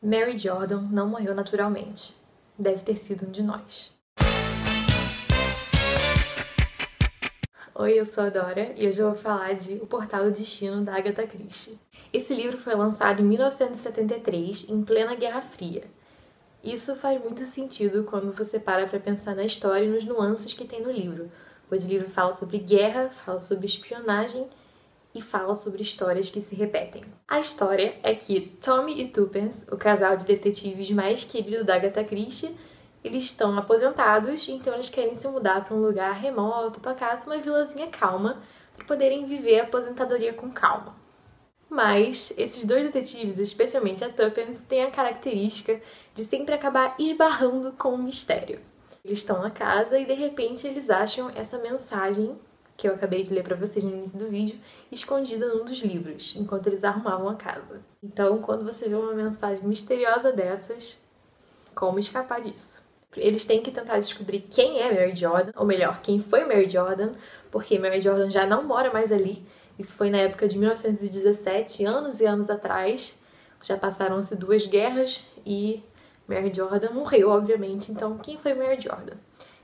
Mary Jordan não morreu naturalmente. Deve ter sido um de nós. Oi, eu sou a Dora e hoje eu vou falar de O Portal do Destino, da Agatha Christie. Esse livro foi lançado em 1973, em plena Guerra Fria. Isso faz muito sentido quando você para pensar na história e nos nuances que tem no livro, pois o livro fala sobre guerra, fala sobre espionagem e fala sobre histórias que se repetem. A história é que Tommy e Tuppence, o casal de detetives mais querido da Agatha Christie, eles estão aposentados, então eles querem se mudar para um lugar remoto, pacato, uma vilazinha calma, para poderem viver a aposentadoria com calma. Mas esses dois detetives, especialmente a Tuppence, têm a característica de sempre acabar esbarrando com um mistério. Eles estão na casa e de repente eles acham essa mensagem que eu acabei de ler pra vocês no início do vídeo, escondida num dos livros, enquanto eles arrumavam a casa. Então, quando você vê uma mensagem misteriosa dessas, como escapar disso? Eles têm que tentar descobrir quem é Mary Jordan, ou melhor, quem foi Mary Jordan, porque Mary Jordan já não mora mais ali. Isso foi na época de 1917, anos e anos atrás. Já passaram-se 2 guerras e Mary Jordan morreu, obviamente. Então, quem foi Mary Jordan?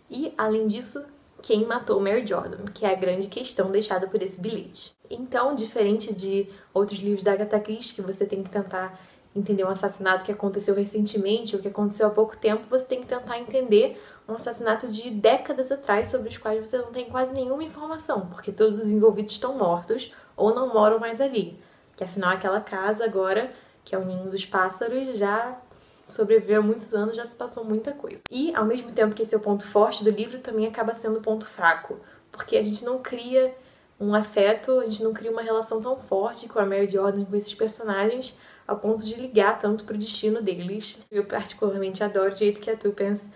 E, além disso, quem matou Mary Jordan, que é a grande questão deixada por esse bilhete. Então, diferente de outros livros da Agatha Christie, que você tem que tentar entender um assassinato que aconteceu recentemente ou que aconteceu há pouco tempo, você tem que tentar entender um assassinato de décadas atrás sobre os quais você não tem quase nenhuma informação, porque todos os envolvidos estão mortos ou não moram mais ali. Que afinal aquela casa agora, que é o ninho dos pássaros, já sobreviveu há muitos anos, já se passou muita coisa. E, ao mesmo tempo que esse é o ponto forte do livro, também acaba sendo o ponto fraco, porque a gente não cria um afeto, a gente não cria uma relação tão forte com a Mary Jordan, com esses personagens, ao ponto de ligar tanto pro destino deles. Eu particularmente adoro o jeito que a Tuppence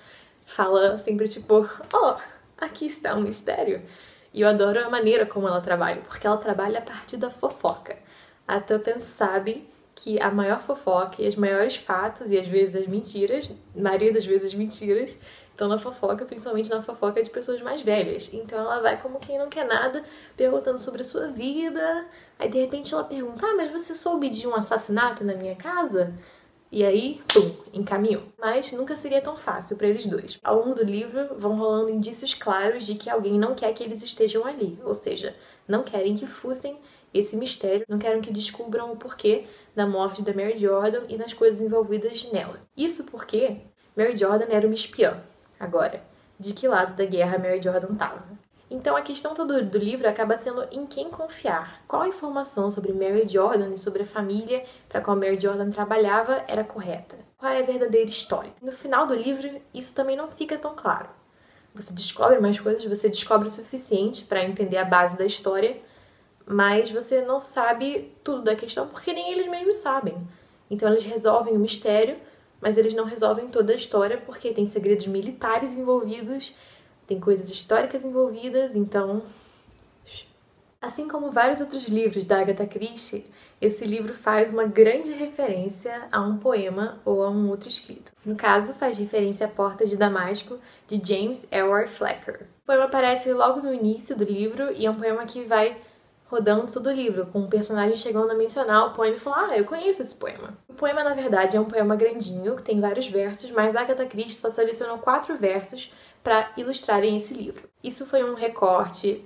fala sempre tipo, aqui está um mistério. E eu adoro a maneira como ela trabalha, porque ela trabalha a partir da fofoca. A Tuppence sabe que a maior fofoca e os maiores fatos, e às vezes as mentiras, na maioria das vezes as mentiras, estão na fofoca, principalmente na fofoca de pessoas mais velhas. Então ela vai como quem não quer nada, perguntando sobre a sua vida, aí de repente ela pergunta, mas você soube de um assassinato na minha casa? E aí, encaminhou. Mas nunca seria tão fácil para eles dois. Ao longo do livro vão rolando indícios claros de que alguém não quer que eles estejam ali, ou seja, não querem que fussem esse mistério, não querem que descubram o porquê da morte da Mary Jordan e das coisas envolvidas nela. Isso porque Mary Jordan era uma espiã. Agora, de que lado da guerra Mary Jordan estava? Então a questão toda do livro acaba sendo em quem confiar. Qual a informação sobre Mary Jordan e sobre a família para a qual Mary Jordan trabalhava era correta? Qual é a verdadeira história? No final do livro, isso também não fica tão claro. Você descobre mais coisas, você descobre o suficiente para entender a base da história, mas você não sabe tudo da questão porque nem eles mesmos sabem. Então eles resolvem o mistério, mas eles não resolvem toda a história porque tem segredos militares envolvidos, tem coisas históricas envolvidas, então... Assim como vários outros livros da Agatha Christie, esse livro faz uma grande referência a um poema ou a um outro escrito. No caso, faz referência a Porta de Damasco, de James Elroy Flecker. O poema aparece logo no início do livro e é um poema que vai rodando todo o livro, com um personagem chegando a mencionar o poema e falar, eu conheço esse poema. O poema, na verdade, é um poema grandinho, que tem vários versos, mas a Agatha Christie só selecionou 4 versos para ilustrarem esse livro. Isso foi um recorte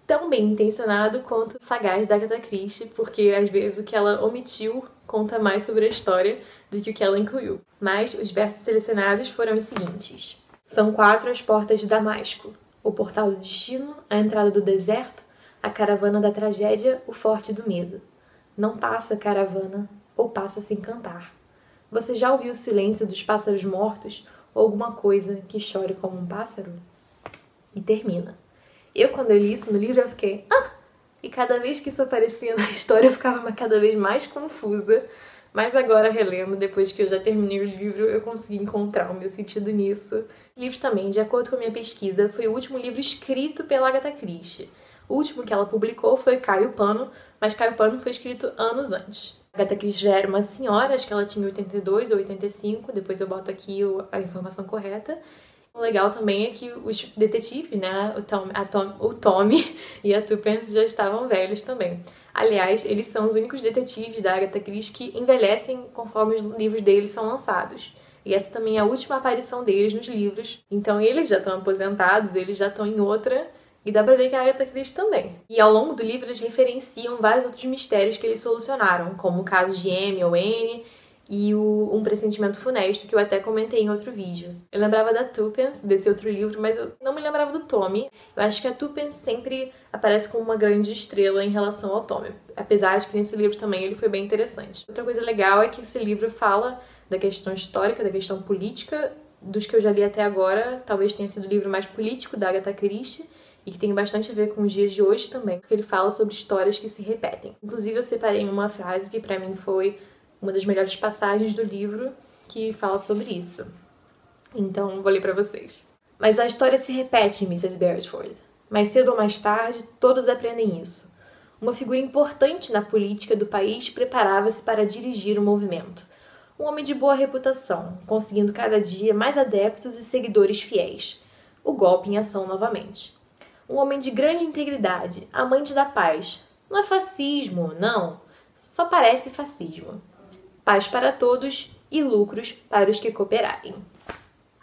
tão bem intencionado quanto sagaz da Agatha Christie, porque às vezes o que ela omitiu conta mais sobre a história do que o que ela incluiu. Mas os versos selecionados foram os seguintes. São 4 as portas de Damasco, o portal do destino, a entrada do deserto, a caravana da tragédia, o forte do medo. Não passa, caravana, ou passa sem cantar. Você já ouviu o silêncio dos pássaros mortos ou alguma coisa que chore como um pássaro? E termina. Quando eu li isso no livro, eu fiquei, E cada vez que isso aparecia na história, eu ficava cada vez mais confusa. Mas agora, relendo, depois que eu já terminei o livro, eu consegui encontrar o meu sentido nisso. O livro também, de acordo com a minha pesquisa, foi o último livro escrito pela Agatha Christie. O último que ela publicou foi Caio Pano, mas Caio Pano foi escrito anos antes. A Agatha Christie já era uma senhora, acho que ela tinha 82 ou 85, depois eu boto aqui a informação correta. O legal também é que os detetives, né, o Tommy e a Tuppence já estavam velhos também. Aliás, eles são os únicos detetives da Agatha Christie que envelhecem conforme os livros deles são lançados. E essa também é a última aparição deles nos livros. Então eles já estão aposentados, eles já estão em outra. E dá pra ver que a Agatha Christie também. E ao longo do livro eles referenciam vários outros mistérios que eles solucionaram, como o caso de M ou N e Um Pressentimento Funesto, que eu até comentei em outro vídeo. Eu lembrava da Tuppence, desse outro livro, mas eu não me lembrava do Tommy. Eu acho que a Tuppence sempre aparece como uma grande estrela em relação ao Tommy, apesar de que nesse livro também ele foi bem interessante. Outra coisa legal é que esse livro fala da questão histórica, da questão política, dos que eu já li até agora, talvez tenha sido o livro mais político da Agatha Christie, e que tem bastante a ver com os dias de hoje também, porque ele fala sobre histórias que se repetem. Inclusive eu separei uma frase que pra mim foi uma das melhores passagens do livro, que fala sobre isso. Então vou ler pra vocês. Mas a história se repete, Mrs. Beresford. Mais cedo ou mais tarde, todos aprendem isso. Uma figura importante na política do país preparava-se para dirigir o movimento. Um homem de boa reputação, conseguindo cada dia mais adeptos e seguidores fiéis. O golpe em ação novamente. Um homem de grande integridade, amante da paz. Não é fascismo, não. Só parece fascismo. Paz para todos e lucros para os que cooperarem.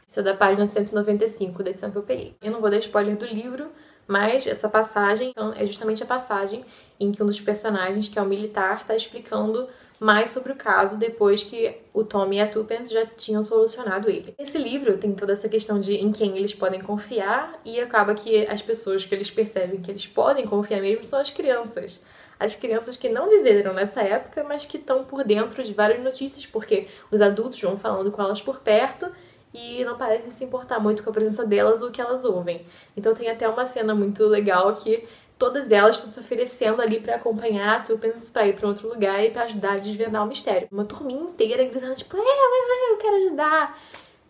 Isso é da página 195 da edição que eu peguei. Eu não vou dar spoiler do livro, mas essa passagem é justamente a passagem em que um dos personagens, que é o militar, está explicando mais sobre o caso depois que o Tommy e a Tuppence já tinham solucionado ele. Esse livro tem toda essa questão de em quem eles podem confiar e acaba que as pessoas que eles percebem que eles podem confiar mesmo são as crianças. As crianças que não viveram nessa época, mas que estão por dentro de várias notícias, porque os adultos vão falando com elas por perto e não parecem se importar muito com a presença delas ou o que elas ouvem. Então tem até uma cena muito legal que todas elas estão se oferecendo ali pra acompanhar a Tuppence pra ir pra outro lugar e pra ajudar a desvendar o mistério. Uma turminha inteira gritando tipo, eu quero ajudar.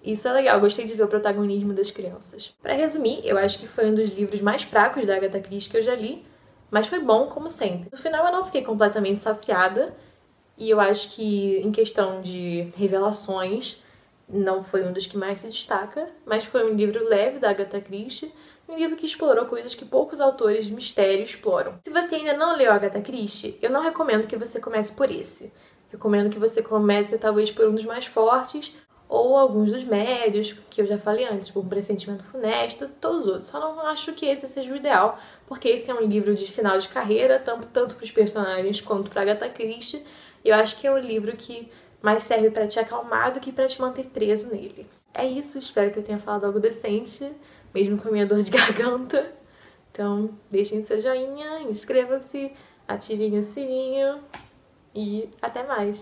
Isso é legal, gostei de ver o protagonismo das crianças. Pra resumir, eu acho que foi um dos livros mais fracos da Agatha Christie que eu já li, mas foi bom como sempre. No final eu não fiquei completamente saciada e eu acho que em questão de revelações não foi um dos que mais se destaca, mas foi um livro leve da Agatha Christie, um livro que explorou coisas que poucos autores de mistério exploram. Se você ainda não leu Agatha Christie, eu não recomendo que você comece por esse. Recomendo que você comece talvez por um dos mais fortes, ou alguns dos médios, que eu já falei antes, tipo Um Pressentimento Funesto, todos os outros. Só não acho que esse seja o ideal, porque esse é um livro de final de carreira, tanto para os personagens quanto para Agatha Christie. E eu acho que é um livro que mais serve para te acalmar do que para te manter preso nele. É isso, espero que eu tenha falado algo decente, mesmo com a minha dor de garganta. Então, deixem seu joinha, inscrevam-se, ativem o sininho e até mais!